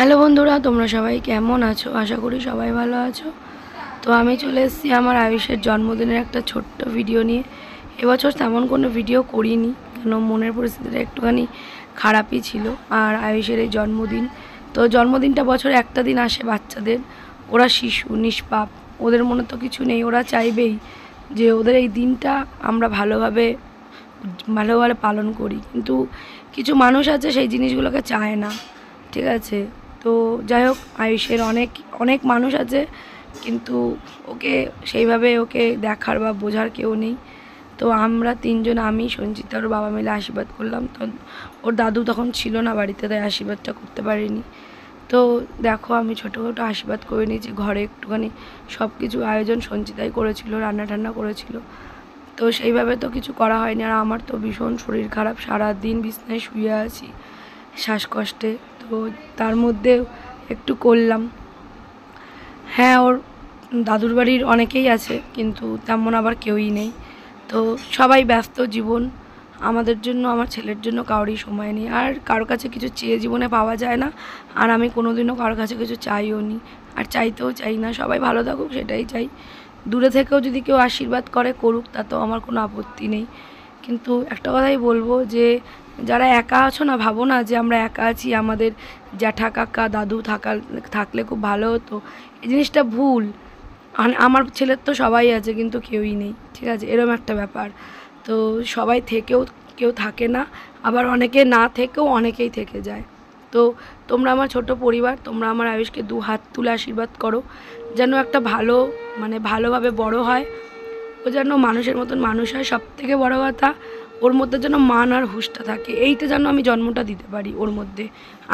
Hello বন্ধুরা, তোমরা সবাই কেমন আছো? আশা করি সবাই ভালো আছো। তো আমি চলে এসেছি আমার আয়ুষের জন্মদিনের একটা ছোট্ট ভিডিও নিয়ে। এবছর তেমন কোনো ভিডিও করিনি, কেন মনের পরিস্থিতিটা একটুখানি খারাপই ছিল। আর আয়ুষের এই জন্মদিন, তো জন্মদিনটা বছরে একটা দিন আসে বাচ্চাদের। ওরা শিশু, নিষ্পাপ, ওদের মনে তো কিছু নেই। ওরা চাইবেই যে ওদের এই দিনটা আমরা ভালোভাবে পালন করি, কিন্তু কিছু মানুষ আছে সেই জিনিসগুলোকে চায় না। ঠিক আছে, তো যাই হোক, আয়ুষের অনেক অনেক মানুষ আছে, কিন্তু ওকে দেখার বা বোঝার কেউ নেই। তো আমরা তিনজন, আমি, সঞ্চিতা, ওর বাবা মিলে আশীর্বাদ করলাম। তো ওর দাদু তখন ছিল না বাড়িতে, তাই আশীর্বাদটা করতে পারিনি। তো দেখো, আমি ছোটোখাটো আশীর্বাদ করে নিয়েছি ঘরে। একটুখানি সব কিছু আয়োজন সঞ্চিতাই করেছিল, রান্না টান্না করেছিল। তো সেইভাবে তো কিছু করা হয়নি। আর আমার তো ভীষণ শরীর খারাপ, সারাদিন বিছানায় শুয়ে আছি শ্বাসকষ্টে। তো তার মধ্যে একটু করলাম। হ্যাঁ, ওর দাদুর বাড়ির অনেকেই আছে, কিন্তু তেমন আবার কেউই নেই। তো সবাই ব্যস্ত জীবন। আমাদের জন্য, আমার ছেলের জন্য কারোরই সময় নেই। আর কারোর কাছে কিছু চেয়ে জীবনে পাওয়া যায় না। আর আমি কোনোদিনও কারোর কাছে কিছু চাইও নি, আর চাইতেও চাই না। সবাই ভালো থাকুক, সেটাই চাই। দূরে থেকেও যদি কেউ আশীর্বাদ করে, করুক, তাতেও আমার কোনো আপত্তি নেই। কিন্তু একটা কথাই বলবো, যে যারা একা আছো না, ভাবো না যে আমরা একা আছি, আমাদের জ্যাঠা কাকা দাদু থাকলে খুব ভালো হতো। এই জিনিসটা ভুল। আমার ছেলের তো সবাই আছে, কিন্তু কেউই নেই। ঠিক আছে, এরকম একটা ব্যাপার। তো সবাই থেকেও কেউ থাকে না, আবার অনেকে না থেকেও অনেকেই থেকে যায়। তো তোমরা আমার ছোট পরিবার, তোমরা আমার আয়ুষকে দু হাত তুলে আশীর্বাদ করো, যেন একটা ভালোভাবে বড় হয়। ও যেন মানুষের মতন মানুষ হয়। সবথেকে বড় কথা, ওর মধ্যে যেন মান আর হুঁশটা থাকে। এইটা যেন আমি জন্মটা দিতে পারি ওর মধ্যে,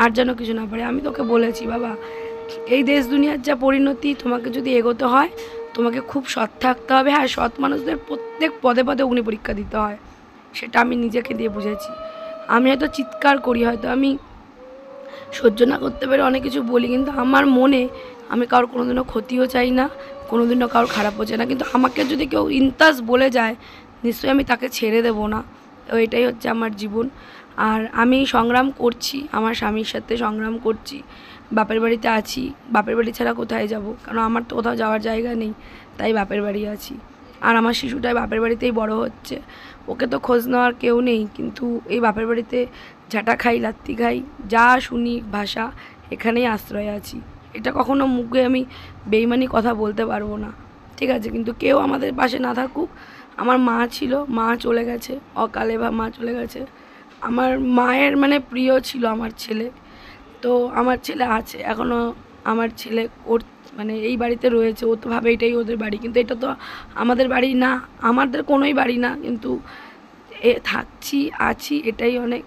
আর যেন কিছু না পারে। আমি তোকে বলেছি, বাবা, এই দেশ দুনিয়ার যা পরিণতি, তোমাকে যদি এগোতে হয়, তোমাকে খুব সৎ থাকতে হবে। হ্যাঁ, সৎ মানুষদের প্রত্যেক পদে পদে অগ্নি পরীক্ষা দিতে হয়, সেটা আমি নিজেকে দিয়ে বুঝেছি। আমি হয়তো চিৎকার করি, হয়তো আমি সহ্য না করতে পেরে অনেক কিছু বলি, কিন্তু আমার মনে আমি কারোর কোনোদিনও ক্ষতিও চাই না, কোনোদিনও কারোর খারাপও চাই না। কিন্তু আমাকে যদি কেউ ইনতাস বলে যায়, নিশ্চয়ই আমি তাকে ছেড়ে দেবো না। তো এটাই হচ্ছে আমার জীবন। আর আমি সংগ্রাম করছি, আমার স্বামীর সাথে সংগ্রাম করছি। বাপের বাড়িতে আছি, বাপের বাড়ি ছাড়া কোথায় যাব? কারণ আমার তো কোথাও যাওয়ার জায়গা নেই, তাই বাপের বাড়ি আছি। আর আমার শিশুটাই বাপের বাড়িতেই বড় হচ্ছে। ওকে তো খোঁজ নেওয়ার কেউ নেই, কিন্তু এই বাপের বাড়িতে ঝাঁটা খাই, লাত্তি খাই, যা শুনি ভাষা, এখানেই আশ্রয় আছি। এটা কখনো মুখে আমি বেইমানি কথা বলতে পারবো না। ঠিক আছে, কিন্তু কেউ আমাদের পাশে না থাকুক। আমার মা ছিল, মা চলে গেছে অকালে, মা চলে গেছে। আমার মায়ের প্রিয় ছিল আমার ছেলে। তো আমার ছেলে আছে এখনও। আমার ছেলে ওর এই বাড়িতে রয়েছে। ও তো ভাবে এটাই ওদের বাড়ি, কিন্তু এটা তো আমাদের বাড়ি না, আমাদের কোনোই বাড়ি না। কিন্তু থাকছি, আছি, এটাই অনেক।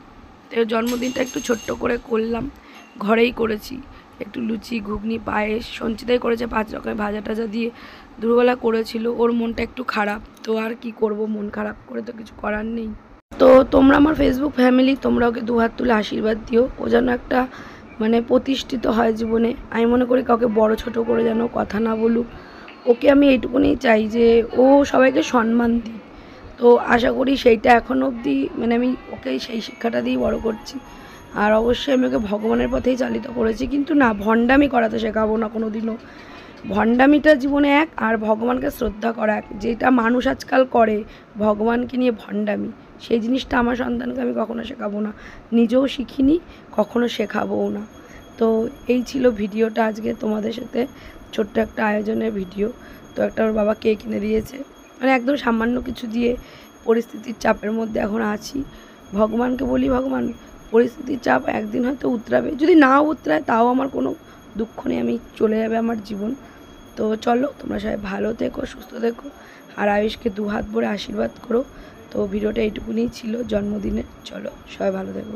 তো জন্মদিনটা একটু ছোট্ট করে করলাম, ঘরেই করেছি। একটু লুচি, ঘুগনি, পায়েস, সঞ্চিতাই করেছে 5 রকমের ভাজা টাজা দিয়ে। দুপুরবেলা করেছিল। ওর মনটা একটু খারাপ, তো আর কি করব, মন খারাপ করে তো কিছু করার নেই। তো তোমরা আমার ফেসবুক ফ্যামিলি, তোমরা ওকে দু হাত তুলে আশীর্বাদ দিও। ও যেন একটা প্রতিষ্ঠিত হয় জীবনে। আমি মনে করি কাউকে বড় ছোট করে যেন কথা না বলুক। ওকে আমি এইটুকুনি চাই যে ও সবাইকে সম্মান দিই। তো আশা করি সেইটা এখনও অবধি আমি ওকে সেই শিক্ষাটা দিয়েই বড় করছি। আর অবশ্যই আমি ওকে ভগবানের পথেই চালিত করেছি, কিন্তু না, ভণ্ডামি করাতে শেখাবো না কোনো দিনও। ভণ্ডামিটা জীবনে এক, আর ভগবানকে শ্রদ্ধা করা এক। যেটা মানুষ আজকাল করে, ভগবানকে নিয়ে ভণ্ডামি, সেই জিনিসটা আমার সন্তানকে আমি কখনো শেখাবো না, নিজেও শিখিনি, কখনো শেখাবোও না। তো এই ছিল ভিডিওটা আজকে তোমাদের সাথে, ছোট্ট একটা আয়োজনের ভিডিও। তো একটা ওর বাবা কেক কিনে দিয়েছে, একদম সামান্য কিছু দিয়ে। পরিস্থিতির চাপের মধ্যে এখন আছি। ভগবানকে বলি, ভগবান, পরিস্থিতির চাপ একদিন হয়তো উতরাবে, যদি নাও উতরায় তাও আমার কোনো দুঃখ নেই, আমি চলে যাবে আমার জীবন। তো চলো, তোমরা সবাই ভালো থেকো, সুস্থ থেকো, আর আয়ুষকে দু হাত ভরে আশীর্বাদ করো। তো ভিডিওটা এইটুকুনি ছিল জন্মদিনের। চলো, সবাই ভালো থেকো।